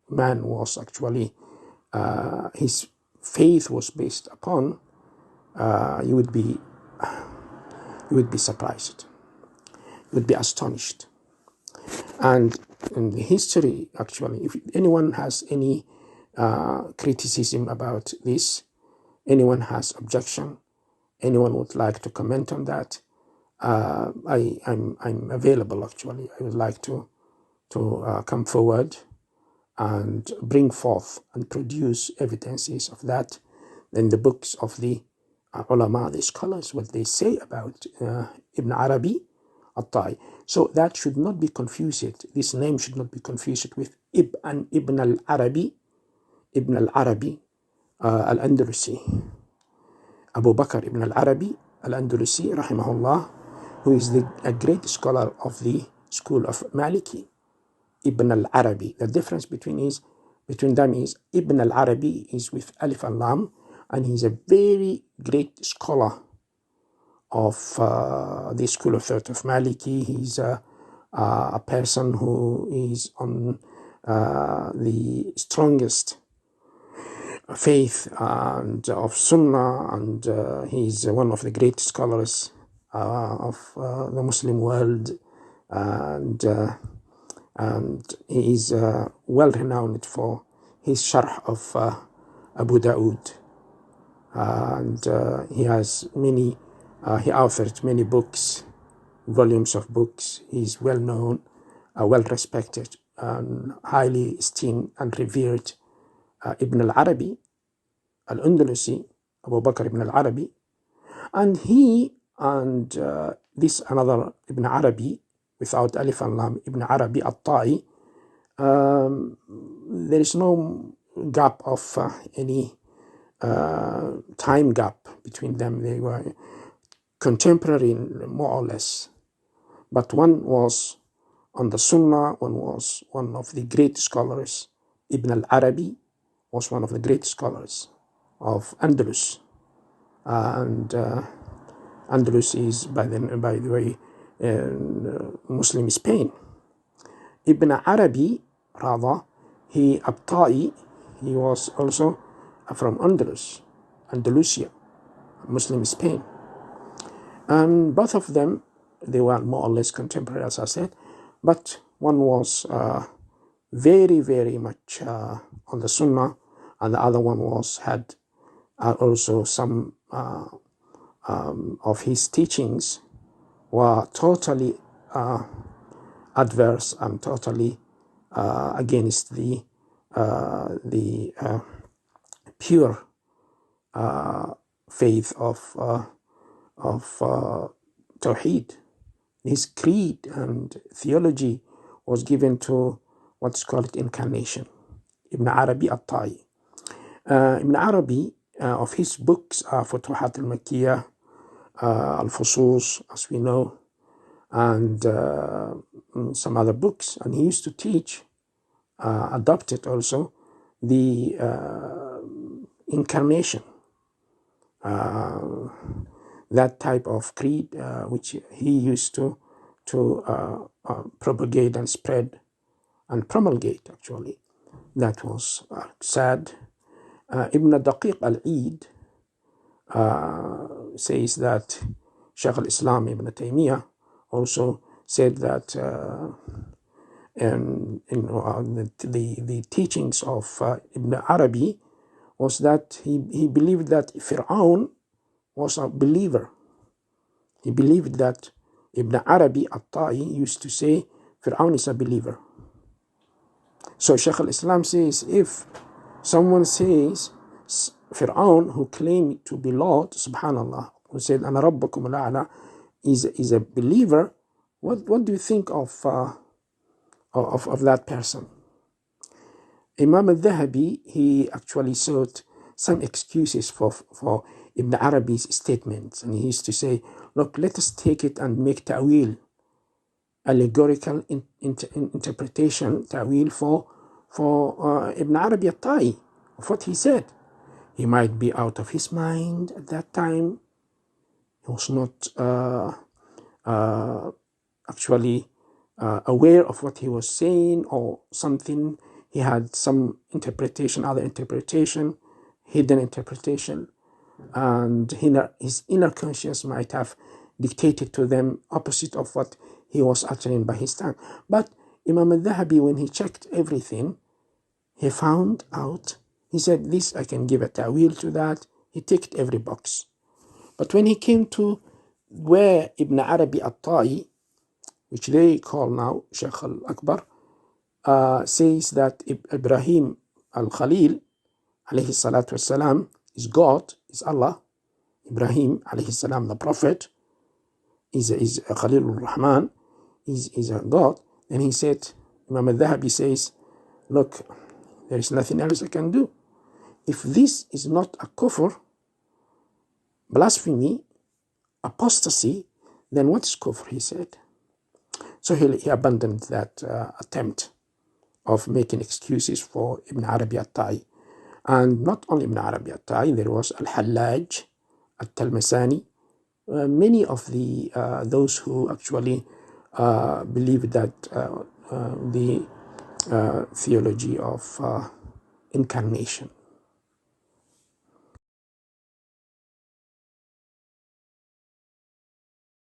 man was actually, his faith was based upon, you would be surprised, you would be astonished. And in the history, actually, if anyone has any criticism about this, anyone has objection, anyone would like to comment on that, I'm available. Actually, I would like to come forward and bring forth and produce evidences of that in the books of the ulama, the scholars, what they say about Ibn Arabi al-Tai. So that should not be confused. This name should not be confused with Ibn al-Arabi, al-Andalusi. Abu Bakr ibn al-Arabi al-Andalusi, rahimahullah, who is a great scholar of the school of Maliki. Ibn al-Arabi. The difference between them is Ibn al-Arabi is with Alif and Lam, and he's a very great scholar of the school of thought of Maliki. He's a person who is on the strongest faith and of Sunnah, and he's one of the great scholars of the Muslim world, and he is well renowned for his sharh of Abu Dawood, and he has many, he authored many books, volumes of books. He's well known, well respected, and highly esteemed and revered. Ibn al-Arabi al-Andalusi, Abu Bakr ibn al-Arabi, and he and this another Ibn Arabi without Alif and Lam, Ibn Arabi al-Tai, there is no gap of any time gap between them. They were contemporary more or less, but one was on the Sunnah, one was one of the great scholars. Ibn al-Arabi was one of the great scholars of Andalus, and Andalus is by the way Muslim Spain. Ibn Arabi, rather, he Abtai, he was also from Andalusia, Muslim Spain, and both of them, they were more or less contemporary, as I said, but one was very, very much on the Sunnah, and the other one had also some of his teachings were totally adverse and totally against the pure faith of Tawheed. His creed and theology was given to what's called incarnation. Ibn Arabi al-Tai. Ibn Arabi, of his books are Futuhat al-Makkiyah, Al-Fusus, as we know, and some other books. And he used to teach, adopted also, the incarnation, that type of creed which he used to propagate and spread and promulgate, actually. That was sad. Ibn Daqiq al-Eid says that Shaykh al-Islam Ibn Taymiyyah also said that the teachings of Ibn Arabi was that he believed that Fir'aun was a believer. He believed that Ibn Arabi al-Tai used to say Fir'aun is a believer. So Shaykh al-Islam says, if someone says Fir'aun, who claimed to be Lord, subhanallah, who said Ana Rabbakum al-A'la, is a believer, what do you think of that person? Imam al-Dhahabi, he actually sought some excuses for Ibn Arabi's statements, and he used to say, look, let us take it and make ta'wil, allegorical interpretation, ta'wil for Ibn Arabi al-Tai, of what he said. He might be out of his mind at that time. He was not actually aware of what he was saying, or something. he had some interpretation, other interpretation, hidden interpretation, and his inner conscience might have dictated to them opposite of what he was uttering by his tongue. But Imam al-Dhahabi, when he checked everything, he found out, he said, this I can give a ta'wil to that. He ticked every box. But when he came to where Ibn Arabi al-Ta'i, which they call now Shaykh al-Akbar, says that Ibrahim al-Khalil, alayhi salatu wasalam, is God, is Allah. Ibrahim alayhi salam, the Prophet, is Khalil al-Rahman, is a God. And he said, Imam al-Dhahabi says, look, there is nothing else I can do. If this is not a kufr, blasphemy, apostasy, then what is kufr, he said. So he abandoned that attempt of making excuses for Ibn Arabi al-Ta'i. And not only Ibn Arabi al-Ta'i, there was Al-Hallaj, Al-Talmasani, many of those who actually believed that the theology of incarnation.